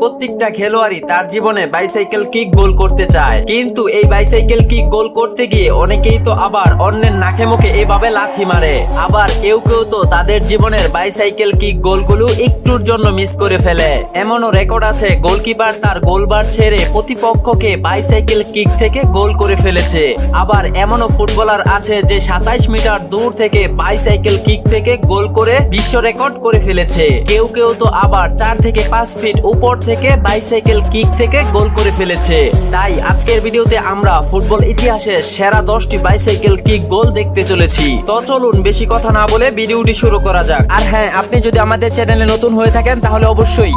প্রত্যেকটা খেলোয়াড়ই তার জীবনে বাইসাইকেল কিক গোল করতে চায়, কিন্তু এই বাইসাইকেল কিক গোল করতে গিয়ে অনেকেই তো আবার অন্যের নাকে মুখে এভাবে লাথি মারে। আবার কেউ কেউ তো তাদের জীবনের বাইসাইকেল কিক গোলগুলো একটুর জন্য মিস করে ফেলে। এমনও রেকর্ড আছে গোলকিপার তার গোলবার ছেড়ে প্রতিপক্ষকে বাইসাইকেল কিক থেকে গোল করে ফেলেছে। আবার এমনও ফুটবলার আছে যে 27 মিটার দূর থেকে বাইসাইকেল কিক থেকে গোল করে বিশ্ব রেকর্ড করে ফেলেছে। কেউ কেউ তো আবার 4 থেকে 5 ফিট উপর থেকে বাইসাইকেল কিক থেকে গোল করে ফেলেছে। তাই আজকের ভিডিওতে আমরা ফুটবল ইতিহাসে সেরা 10টি বাইসাইকেল কিক গোল দেখতে চলেছি। তো চলুন বেশি কথা না বলে ভিডিওটি শুরু করা যাক। আর হ্যাঁ, আপনি যদি আমাদের চ্যানেলে নতুন হয়ে থাকেন তাহলে অবশ্যই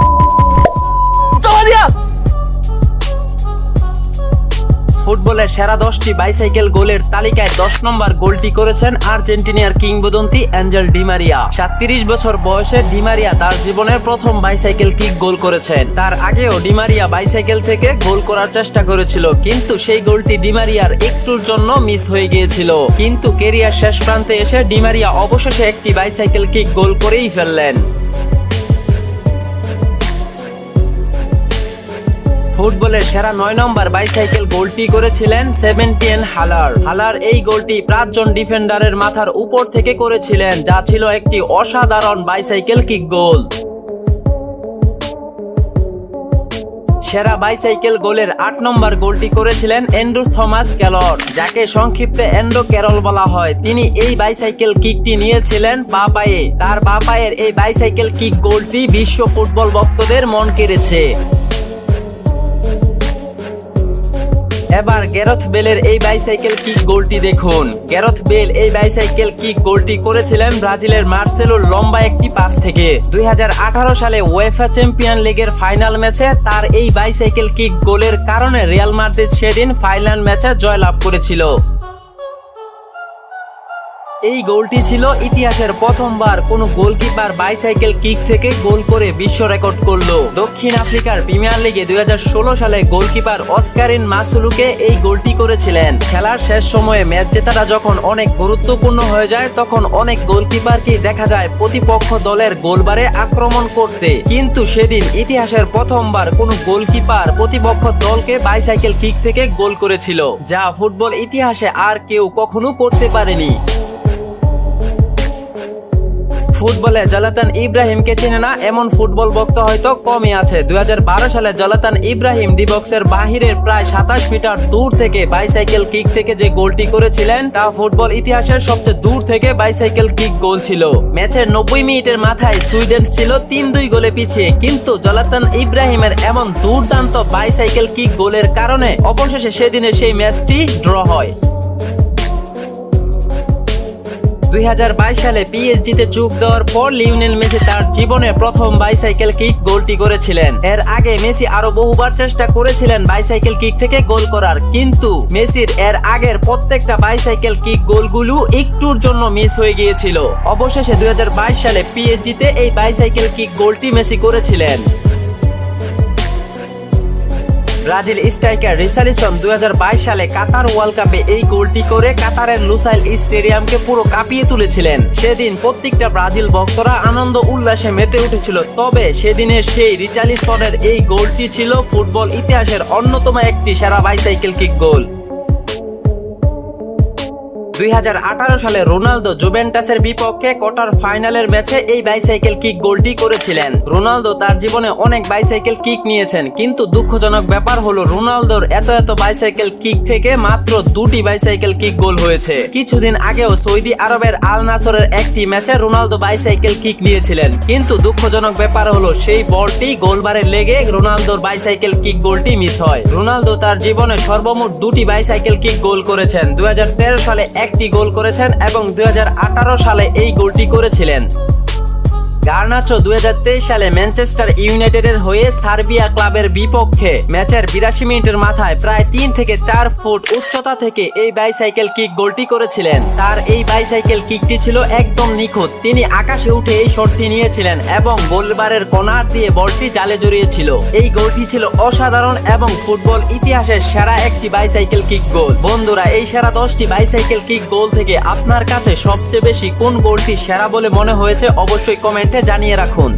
ফুটবলের সেরা 10টি বাইসাইকেল গোলের তালিকায় 10 নম্বর গোলটি করেছেন আর্জেন্টিনার কিংবদন্তি অ্যাঞ্জেল ডি মারিয়া। 37 বছর বয়সে ডি মারিয়া তার জীবনের প্রথম বাইসাইকেল কিক গোল করেছেন। তার আগেও ডি মারিয়া বাইসাইকেল থেকে গোল করার চেষ্টা করেছিল, কিন্তু সেই গোলটি ডি মারিয়ার একটুর জন্য মিস হয়ে গিয়েছিল। কিন্তু ক্যারিয়ার শেষ প্রান্তে এসে ডি মারিয়া অবশেষে একটি বাইসাইকেল কিক গোল করেই ফেললেন। ফুটবলের সেরা 9 নম্বর বাইসাইকেল গোলটি করেছিলেন সেবাস্টিয়ান হালার। হালার এই গোলটি 5 জন ডিফেন্ডারের মাথার উপর থেকে করেছিলেন, যা ছিল একটি অসাধারণ বাইসাইকেল কিক গোল। সেরা বাইসাইকেল গোলের 8 নম্বর গোলটি করেছিলেন অ্যান্ড্রু থমাস ক্যালর, যাকে সংক্ষিপ্তে অ্যান্ড্রো ক্যারল বলা হয়। তিনি এই বাইসাইকেল কিকটি নিয়েছিলেন বাঁ পায়ে। তার বাঁ পায়ের এই বাইসাইকেল কিক গোলটি বিশ্ব ফুটবল ভক্তদের মন কেড়েছে। এবার গ্যারেথ বেলের এই বাইসাইকেল কিক গোলটি দেখুন। গ্যারেথ বেল এই বাইসাইকেল কিক গোলটি করেছিলেন ব্রাজিলের মার্সেলোর লম্বা একটি পাস থেকে। 2018 সালে উয়েফা চ্যাম্পিয়ন লিগের ফাইনাল ম্যাচে তার এই বাইসাইকেল কিক গোলের কারণে রিয়াল মাদ্রিদ সেদিন ফাইনাল ম্যাচে জয়লাভ করেছিল। এই গোলটি ছিল ইতিহাসের প্রথমবার কোনো গোলকিপার বাইসাইকেল কিক থেকে গোল করে বিশ্ব রেকর্ড করলো। দক্ষিণ আফ্রিকার প্রিমিয়ার লিগে 2016 সালে গোলকিপার অস্কারিন মাসুলুকে এই গোলটি করেছিলেন। খেলার শেষ সময়ে ম্যাচ জেতাটা যখন অনেক গুরুত্বপূর্ণ হয়ে যায়, তখন অনেক গোলকিপারকে দেখা যায় প্রতিপক্ষ দলের গোলবারে আক্রমণ করতে, কিন্তু সেদিন ইতিহাসের প্রথমবার কোনো গোলকিপার প্রতিপক্ষ দলকে বাইসাইকেল কিক থেকে গোল করেছিল, যা ফুটবল ইতিহাসে আর কেউ কখনো করতে পারেনি। ফুটবলে জলাতান ইব্রাহিমকে চেনে না এমন ফুটবল ভক্ত হয়তো কমই আছে। 2012 সালে জলাতান ইব্রাহিম ডি বক্সের বাহিরের প্রায় 27 মিটার দূর থেকে বাইসাইকেল কিক থেকে যে গোলটি করেছিলেন, তা ফুটবল ইতিহাসের সবচেয়ে দূর থেকে বাইসাইকেল কিক গোল ছিল। ম্যাচের 90 মিনিটের মাথায় সুইডেন ছিল 3-2 গোলে পিছিয়ে, কিন্তু জলাতান ইব্রাহিমের এমন দুর্দান্ত বাইসাইকেল কিক গোলের কারণে অবশেষে সেদিনের সেই ম্যাচটি ড্র হয়। 2022 সালে পিএসজিতে যোগ দেওয়ার পর লিওনেল মেসি তার জীবনে প্রথম বাইসাইকেল কিক গোলটি করেছিলেন। এর আগে মেসি আরো বহুবার চেষ্টা করেছিলেন বাইসাইকেল কিক থেকে গোল করার, কিন্তু মেসির এর আগের প্রত্যেকটা বাইসাইকেল কিক গোলগুলো একটুর জন্য মিস হয়ে গিয়েছিল। অবশেষে 2022 সালে পিএসজিতে এই বাইসাইকেল কিক গোলটি মেসি করেছিলেন। ব্রাজিল স্ট্রাইকার রিচার্লিসন 2022 সালে কাতার ওয়ার্ল্ড কাপে এই গোলটি করে কাতারের লুসাইল স্টেডিয়ামকে পুরো কাঁপিয়ে তুলেছিলেন। সেদিন প্রত্যেকটা ব্রাজিল ভক্তরা আনন্দ উল্লাসে মেতে উঠেছিল। তবে সেদিনের সেই রিচার্লিসনের এই গোলটি ছিল ফুটবল ইতিহাসের অন্যতম একটি সেরা বাইসাইকেল কিক গোল। 2018 সালে রোনালদো জুভেন্টাসের বিপক্ষে কোয়ার্টার ফাইনালের ম্যাচে এই বাইসাইকেল কিক গোলটি করেছিলেন। রোনালদো তার জীবনে অনেক বাইসাইকেল কিক নিয়েছেন, কিন্তু দুঃখজনক ব্যাপার হলো রোনালদোর এত বাইসাইকেল কিক থেকে মাত্র 2টি বাইসাইকেল কিক গোল হয়েছে। কিছুদিন আগেও সৌদি আরবের আল নাসরের একটি ম্যাচে রোনালদো বাইসাইকেল কিক নিয়েছিলেন, কিন্তু দুঃখজনক ব্যাপার হলো সেই বলটি গোলবারে লেগে রোনালদোর বাইসাইকেল কিক গোলটি মিস হয়। রোনালদো তার জীবনে সর্বমোট 2টি বাইসাইকেল কিক গোল করেছেন। 2013 সালে একটি গোল করেছেন এবং 2018 সালে এই গোলটি করেছিলেন। গার্নাচো 2023 সালে ম্যানচেস্টার ইউনাইটেডের হয়ে সার্বিয়া ক্লাবের বিপক্ষে ম্যাচের 82 মিনিটের মাথায় প্রায় 3 থেকে 4 ফুট উচ্চতা থেকে এই বাইসাইকেল কিক গোলটি করেছিলেন। তার এই বাইসাইকেল কিকটি ছিল একদম নিখুঁত। তিনি আকাশে উঠে এই শটটি নিয়েছিলেন এবং গোলবারের কর্নার দিয়ে বলটি জালে জড়িয়েছিল। এই গোলটি ছিল অসাধারণ এবং ফুটবল ইতিহাসের সেরা একটি বাইসাইকেল কিক গোল। বন্ধুরা, এই সেরা 10টি বাইসাইকেল কিক গোল থেকে আপনার কাছে সবচেয়ে বেশি কোন গোলটি সেরা বলে মনে হয়েছে অবশ্যই কমেন্টে জানিয়ে রাখুন।